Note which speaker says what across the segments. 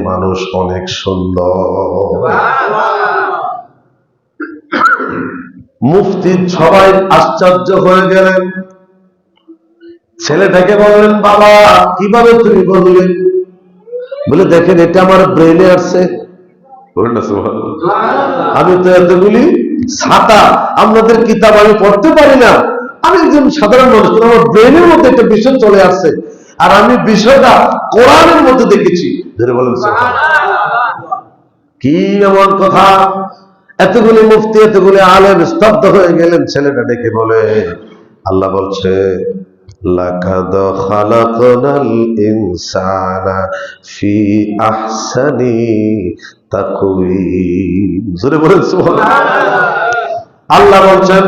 Speaker 1: মানুষ অনেক সুন্দর। মুফতি সবাই আশ্চর্য হয়ে গেলেন। ছেলেটাকে বললেন, বাবা কিভাবে তুমি বললে? বলে, দেখেন এটা আমার ব্রেনে আসছে। আমি তো এতগুলি ছাতা আপনাদের কিতাব আমি পড়তে পারি না, আমি একজন সাধারণ মানুষ, আমার ব্রেনের মধ্যে একটা বিষয় চলে আসছে, আর আমি বিষয়টা কোরআনের মধ্যে দেখেছি। ধরে বলেন কি এমন কথা? এতগুলি মুফতি এতগুলি আলেম স্তব্ধ হয়ে গেলেন। ছেলেটা ডেকে বলে, আল্লাহ বলছে, লাকাদ খালাকনাল ইনসানা ফি আহসানি তাকওয়িম। জোরে বলেন সুবহানাল্লাহ। আল্লাহ বলছেন,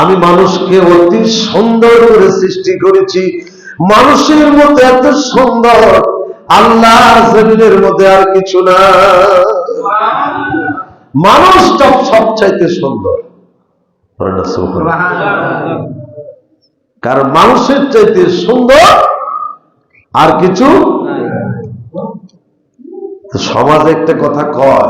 Speaker 1: আমি মানুষকে অতি সুন্দর করে সৃষ্টি করেছি। মানুষের মধ্যে এত সুন্দর আল্লাহর জমিনের মধ্যে আর কিছু না। মানুষটা সবচাইতে সুন্দর, কারণ মানুষের চাইতে সুন্দর আর কিছু। সমাজে একটা কথা কয়,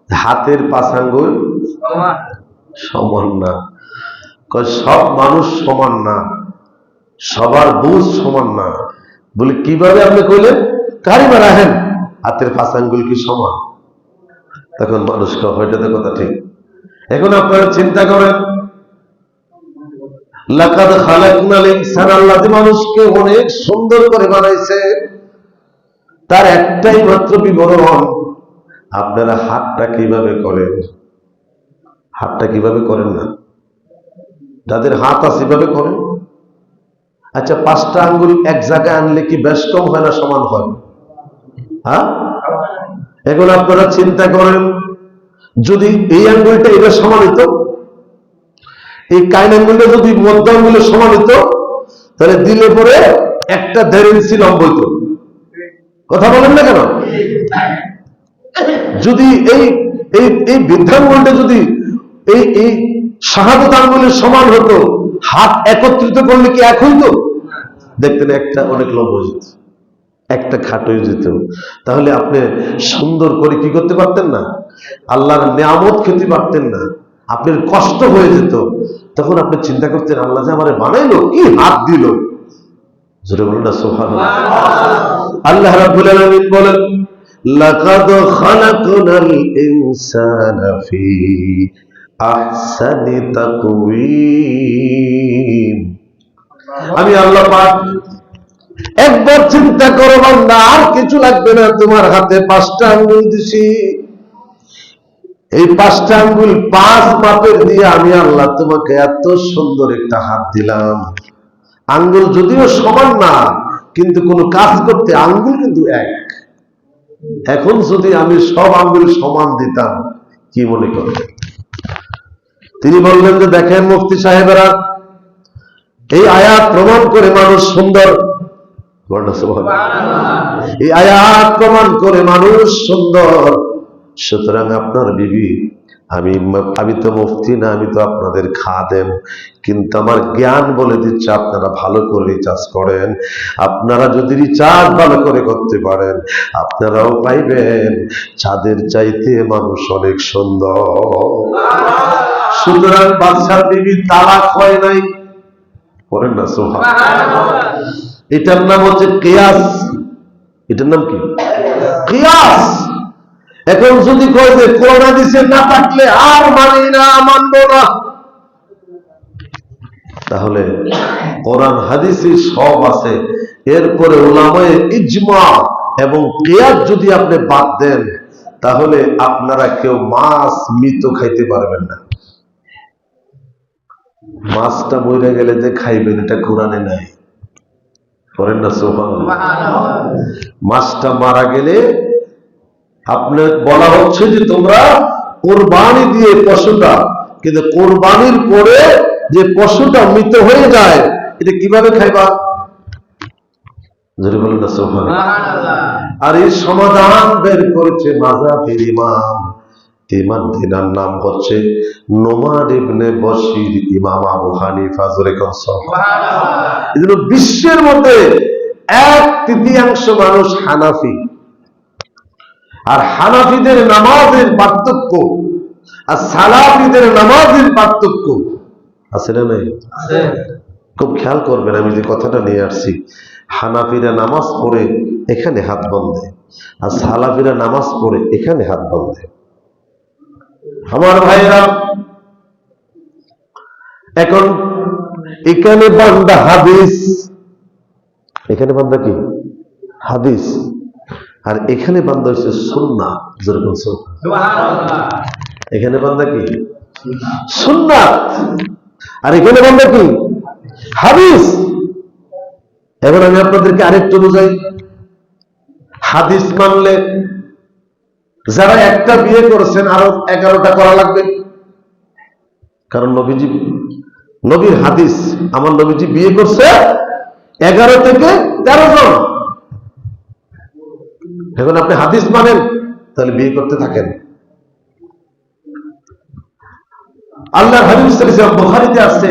Speaker 1: হাতের পাঁচ আঙ্গুল সমান না। সব মানুষ সমান না, সবার বুঝ সমান না। বলে কিভাবে? আপনি কইলেন কারিমা রাখেন হাতের পাঁচ আঙ্গুল কি সমান? তখন মানুষ হয়তো কথা ঠিক। এখন আপনারা চিন্তা করেন, লাকাদ খালাকনাল ইনসানা, আল্লাহ মানুষকে অনেক সুন্দর করে বানাইছে। তার একটাই মাত্র বিবরণ, আপনারা হাতটা কিভাবে করেন? হাতটা কিভাবে করেন না? যাদের হাত আছে কিভাবে করেন? আচ্ছা, পাঁচটা আঙ্গুল এক জায়গায় আনলে কি বেশ কম হয় না সমান হয়? হ্যাঁ, এখন আপনারা চিন্তা করেন, যদি এই আঙ্গুলটা এটা সমান হইত, এই কাইন আঙ্গুলটা যদি মধ্য আঙ্গুলের সমান হইত, তাহলে দিলে পরে একটা 1.5 ইঞ্চি লম্ব হইত। কথা বলেন না কেন? যদি এই এই এই বৃদ্ধাঙ্গুলটা যদি এই এই শাহাদত আঙ্গুলের সমান হতো, হাত একত্রিত করলে কি এক হইত? দেখতেন একটা অনেক লম্ব হয়ে যেত, একটা খাটো হয়ে যেত। তাহলে আপনি সুন্দর করে কি করতে পারতেন না? আল্লাহর নিয়ামত খেতে পারতেন না, আপনার কষ্ট হয়ে যেত। তখন আপনি চিন্তা করতেন, আল্লাহ যে আমারে বানাইলো, কি হাত দিল। জোরে বলুন না সুবহানাল্লাহ। আল্লাহ রাব্বুল আলামিন বলেন, লাকাদ খালাকনাল ইনসানা ফি আহসানি তাকওয়িম। আমি আল্লাহ পাক, একবার চিন্তা করো বান্দা, আর কিছু লাগবে না। তোমার হাতে 5টা আঙ্গুল দিছি, এই 5টা আঙ্গুল 5 মাপের দিয়ে আমি আল্লাহ তোমাকে এত সুন্দর একটা হাত দিলাম। আঙ্গুল যদিও সমান না, কিন্তু কোন কাজ করতে আঙ্গুল কিন্তু এক। এখন যদি আমি সব আঙ্গুল সমান দিতাম, কি মনে করতেন? তিনি বললেন যে, দেখেন মুফতি সাহেবেরা, এই আয়াত প্রমাণ করে মানুষ সুন্দর। এই আয়াত প্রমাণ করে মানুষ সুন্দর। সুতরাং আপনার বিবি, আমি তো মুফতি না, আমি তো আপনাদের খাদেম, কিন্তু আমার জ্ঞান বলে দিচ্ছে আপনারা ভালো করে রিচার্জ করেন। আপনারা যদি রিচার্জ ভালো করে করতে পারেন, আপনারাও পাইবেন চাঁদের চাইতে মানুষ অনেক সুন্দর। সুতরাং বাদশার বিবি তালাক হয় নাই। করেন না সুবহানাল্লাহ। এটার নাম হচ্ছে কিয়াস। এটার নাম কি? কিয়াস। এখন যদি কয় যে কোরআন হাদিসে না থাকলে আর মানি না, মানবো না, তাহলে কোরআন হাদিসে সব আছে, এরপরে উলামায়ে ইজমা এবং কিয়াস যদি আপনি বাদ দেন, তাহলে আপনারা কেউ মাছ মৃত খাইতে পারবেন না। মাছটা মরে গেলে যে খাইবেন, এটা কোরআনে নাই। করেন না সুবহানাল্লাহ। মাছটা মারা গেলে আপনার বলা হচ্ছে যে তোমরা কোরবানি দিয়ে পশুটা, কিন্তু কোরবানির পরে যে পশুটা মৃত হয়ে যায়, এটা কিভাবে খাইবা? জোরে বলুন না সুবহানাল্লাহ। আর এই সমাধান বের করেছে মাযহাবের ইমাম। ইমাম নাম হচ্ছে নোমান ইবনে বশির, ইমাম আবু হানিফা। জোরে কোন সুবহানাল্লাহ। এজন্য বিশ্বের মধ্যে 1/3 মানুষ হানাফি। আর হানাফিদের নামাজের পার্থক্য আর সালাফিদের নামাজের পার্থক্য আছে না নাই? খুব খেয়াল করবেন, আমি যে কথাটা নিয়ে আসছি, হানাফিরা নামাজ পড়ে এখানে হাত বাঁধে আর সালাফিরা নামাজ পড়ে এখানে হাত বাঁধে। আমার ভাইরা, এখন এখানে বান্দা হাদিস, এখানে বান্দা কি হাদিস, আর এখানে বান্দা হচ্ছে সুন্নাহ। যেরকম এখানে বান্দা কি সুন্নাত, আর এখানে বান্দা কি হাদিস। এবার আমি আপনাদেরকে আরেকটু বুঝাই। হাদিস মানলে যারা একটা বিয়ে করেছেন আরো 11টা করা লাগবে, কারণ নবীর হাদিস, আমার নবীজি বিয়ে করছে 11 থেকে 13 জন। এখন আপনি হাদিস মানেন, তাহলে বিয়ে করতে থাকেন। আল্লাহর হাবিব সাল্লাল্লাহু আলাইহি ওয়াসাল্লাম বুখারীতে আছে,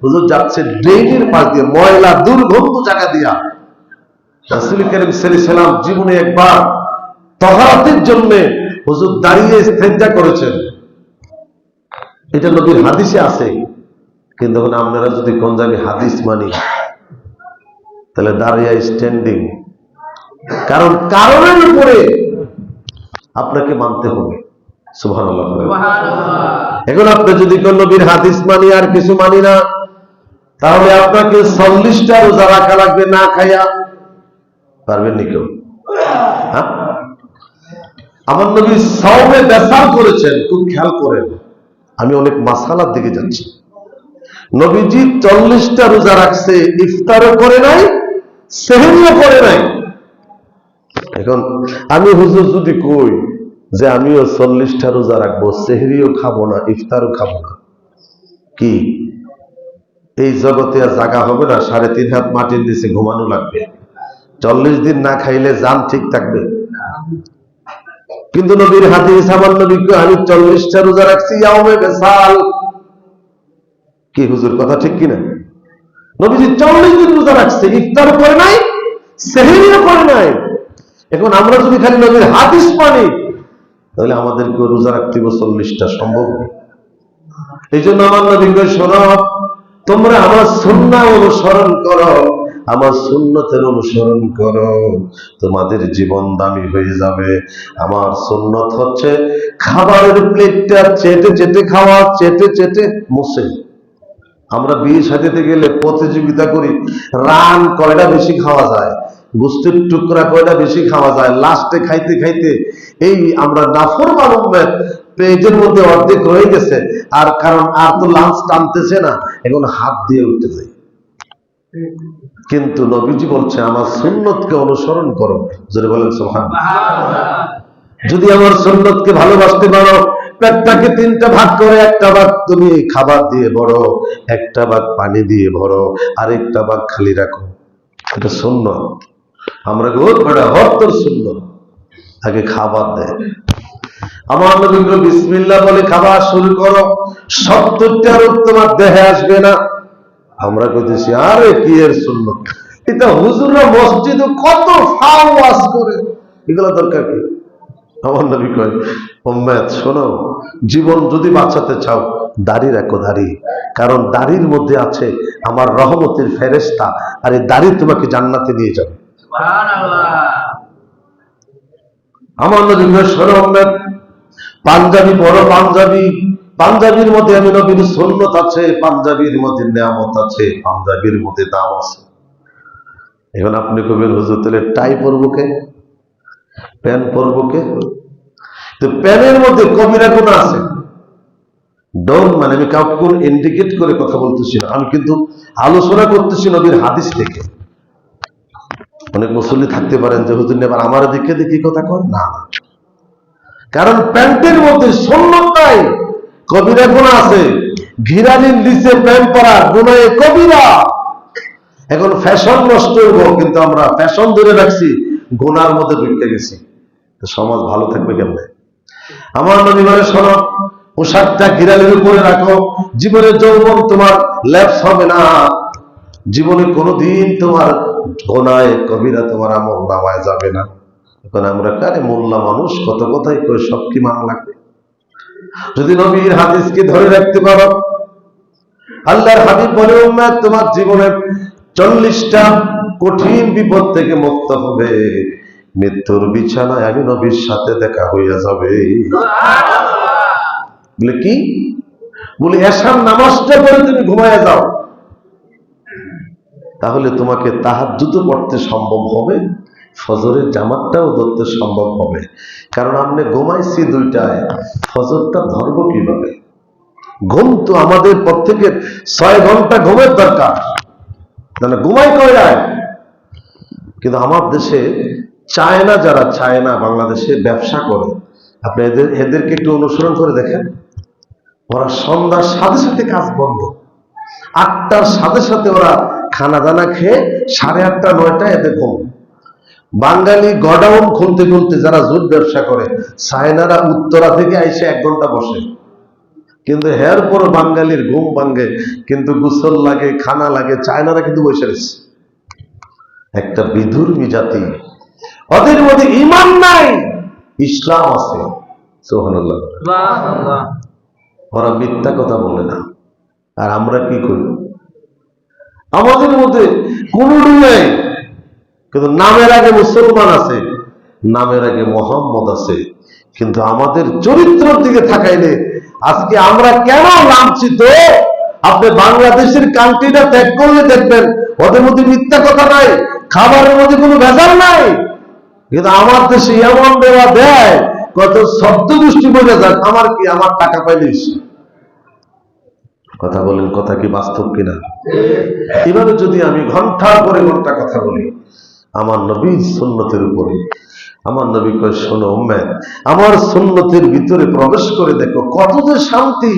Speaker 1: হুজুর যাচ্ছে ড্রেনের পাশ দিয়ে, ময়লা দুর্গন্ধ জায়গা দিয়া। রাসূল করিম সাল্লাল্লাহু আলাইহি ওয়াসাল্লাম জীবনে একবার তাহারাতের জন্য হুজুর দাঁড়িয়ে ইস্তেঞ্জা করেছেন, এটা নবীর হাদিসে আছে। কিন্তু আপনারা যদি কোন জায়গায় হাদিস মানি, তাহলে দাঁড়িয়ে স্ট্যান্ডিং, কারণ কারণের উপরে আপনাকে মানতে হবে। সুবহানাল্লাহ। এখন আপনি যদি কোন নবীর হাদিস মানি আর কিছু মানি না, তাহলে আপনাকে 40টা রোজা রাখা লাগবে না খাইয়া। পারবেন নি কেউ? হ্যাঁ, আমার নবী সাওমে বেসাল করেছেন, খুব খেয়াল করেন, আমি অনেক মাসালার দিকে যাচ্ছি। নবীজি 40টা রোজা রাখছে, ইফতারও করে নাই, সেহরিও করে নাই। এখন আমি হুজুর যদি কই যে আমিও 40টা রোজা রাখবো, সেহরিও খাবো না, ইফতারও খাবো না, কি এই জগতে আর জায়গা হবে না? 3.5 হাত মাটির নিচে ঘুমানো লাগবে। 40 দিন না খাইলে জান ঠিক থাকবে? কিন্তু নবীর হাদিস, আমার নবীকে আমি 40টা রোজা রাখছি, ইয়াউমে বেসাল। কি হুজুর কথা ঠিক কিনা? নবীজি 40 দিন রোজা রাখছে, ইফতার করে নাই, সেহরিও করে নাই। এখন আমরা যদি খালি নবীর হাদিস মানি, তাহলে আমাদেরকে রোজা রাখতে হবে 40টা, সম্ভব নেই। এই জন্য আমার নবীকে শোনো, তোমরা আমার সুন্নাহ অনুসরণ করো, আমার সুন্নতের অনুসরণ করো, তোমাদের জীবন দামি হয়ে যাবে। আমার সুন্নত হচ্ছে খাবারের প্লেটটা চেটে চেটে খাওয়া, চেটে চেটে মুছে। আমরা বিয়ে সাজাতে গেলে প্রতিযোগিতা করি, রান কয়টা বেশি খাওয়া যায়, গোস্তের টুকরা কয়টা বেশি খাওয়া যায়। লাস্টে খাইতে খাইতে এই আমরা নাফরমান উম্মত, পেটের মধ্যে অর্ধেক রয়ে গেছে, আর কারণ আর তো লাঞ্চ টানতেছে না, এখন হাত দিয়ে উঠতে যায়। কিন্তু নবীজি বলছে আমার সুন্নতকে অনুসরণ করো। যদি বলেন সুবহানাল্লাহ। যদি আমার সুন্নতকে ভালোবাসতে পারো, পেটটাকে 3টা ভাগ করে, একটা ভাগ তুমি খাবার দিয়ে ভরো, একটা ভাগ পানি দিয়ে ভরো, আরেকটা ভাগ খালি রাখো। এটা সুন্নত। আমরা হত্তর সুন্নত, আগে খাবার দেয়। আমার নবী বিসমিল্লাহ বলে খাবার শুরু করো, 70টা রোগ তোমার দেহে আসবে না। আমরা কইতেছি আরে কি এর সুন্নত, এটা হুজুররা মসজিদে কত ফাও ওয়াজ করে, এগুলো দরকার কি? আমার নবী কয়, উম্মত শোনো, জীবন যদি বাঁচাতে চাও দাড়ি রাখো, দাড়ি, কারণ দাড়ির মধ্যে আছে আমার রহমতের ফেরেশতা, আর এই দাড়ি তোমাকে জান্নাতে নিয়ে যাবে। সুবহানাল্লাহ। আমার নবী কয়, শোনো উম্মত, পাঞ্জাবি বড়, পাঞ্জাবির মধ্যে আমি নবীর সুন্নত আছে, পাঞ্জাবির মধ্যে নিয়ামত আছে, পাঞ্জাবির মধ্যে দাম আছে। এখন আপনি কবেন হুজুর তাহলে টাই পরবো কে, প্যান্ট পরবো কে? তো প্যানের মধ্যে কবিরা গুনাহ আছে। ডোন্ট, মানে আমি কাউকে কোন ইন্ডিকেট করে কথা বলতেছি না, আমি কিন্তু আলোচনা করতেছি নবীর হাদিস থেকে। অনেক মুসল্লি থাকতে পারেন যে হুজুর এবার আমার দিকে দেখি কথা কয় না, কারণ প্যান্টের মধ্যে সুন্নত নাই, কবিরা গুনাহ আছে। ঘিরানির নিচে প্যান্ট পরা গুনাহে কবিরা। এখন ফ্যাশন নষ্ট হইব, কিন্তু আমরা ফ্যাশন ধরে রাখছি, গুনার মধ্যে ঢুকে গেছি। সমাজ ভালো থাকবে কেমনে? আমার নবী বলে, শোনো, পোশাকটা ঘিরানির উপরে রাখো, জীবনের যৌবন তোমার ল্যাপস হবে না, জীবনে কোনোদিন তোমার গোনায় কবিরা তোমার আমল নামায় যাবে না। এখন আমরা কারে মোল্লা মানুষ কত কথাই কই, সব কি মান লাগবে? যদি নবীর হাদিসকে ধরে রাখতে পারো, আল্লাহর হাবিব বলে উম্মত তোমার জীবনের 40টা কঠিন বিপদ থেকে মুক্ত হবে, মৃত্যুর বিছানায় আমি নবীর সাথে দেখা হইয়া যাবে। বলে কি? বলে এশার নামাজটা পড়ে তুমি ঘুমায় যাও, তাহলে তোমাকে তাহাজ্জুদ পড়তে সম্ভব হবে, ফজরের জামাতটাও ধরতে সম্ভব হবে। কারণ আমরা ঘুমাইছি 2টায়, ফজরটা ধরবো কিভাবে? ঘুম তো আমাদের প্রত্যেকের 6 ঘন্টা ঘুমের দরকার, মানে ঘুমাই কয়টায়? কিন্তু আমার দেশে চায়না, যারা চায়না বাংলাদেশে ব্যবসা করে, আপনি এদেরকে একটু অনুসরণ করে দেখেন, ওরা সন্ধ্যার সাথে সাথে কাজ বন্ধ, 8টার সাথে সাথে ওরা খানা দানা খেয়ে 8:30 9টায় এদের ঘুম। বাঙালি গডাউন খুলতে খুলতে যারা জুট ব্যবসা করে, চায়নারা উত্তরা থেকে আইসে 1 ঘন্টা বসে, কিন্তু এর পর বাঙালির ঘুম ভাঙ্গে, কিন্তু গোসল লাগে, খানা লাগে, চায়নারা কিন্তু বসে রয়েছে। একটা বিধর্মী জাতি, ওদের মধ্যে ঈমান নাই, ইসলাম আছে। সুবহানাল্লাহ। ওরা মিথ্যা কথা বলে না। আর আমরা কি করি? আমাদের মধ্যে কোনটি নাই, কিন্তু নামের আগে মুসলমান আছে, নামের আগে মোহাম্মদ আছে, কিন্তু আমাদের চরিত্রের দিকে তাকাইলে আজকে আমরা কেন লাঞ্ছিত? আপনি বাংলাদেশের কান্ট্রিটা ত্যাগ করলে দেখবেন ওদের মধ্যে মিথ্যা কথা নাই, খাবারের মধ্যে কোনো ভেজাল নাই। কিন্তু আমার দেশে এমন দেওয়া দেয়, কত শব্দ গোষ্ঠী বোঝা যাক, আমার কি, আমার টাকা পাইলিস। কথা বলেন, কথা কি বাস্তব কিনা? এভাবে যদি আমি ঘন্টার পরে ঘন্টা কথা বলি আমার নবীর সুন্নতের উপরে, আমার নবী কয় শোনো উম্মত, আমার সুন্নতের ভিতরে প্রবেশ করে দেখো কত যে শান্তি।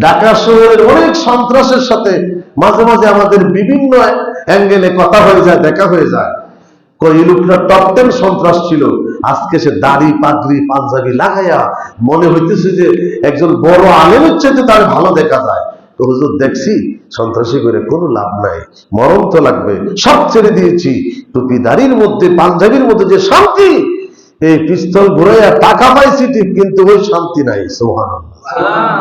Speaker 1: ঢাকা শহরের অনেক সন্ত্রাসের সাথে মাঝে মাঝে আমাদের বিভিন্ন অ্যাঙ্গেলে কথা হয়ে যায়, দেখা হয়ে যায়। এই লোকটা টপ 10 সন্ত্রাস ছিল, আজকে সে দাড়ি পাগড়ি পাঞ্জাবি লাগাইয়া মনে হইতেছে যে একজন বড় আলেমের চাইতে তার ভালো দেখা যায়। তো হুজুর দেখছি সন্ত্রাসী করে কোনো লাভ নাই, মরণ তো লাগবে, সব ছেড়ে দিয়েছি। টুপি দাড়ির মধ্যে পাঞ্জাবির মধ্যে যে শান্তি, এই পিস্তল ঘুরাইয়া টাকা পাইছি ঠিক, কিন্তু ওই শান্তি নাই। সুবহানাল্লাহ।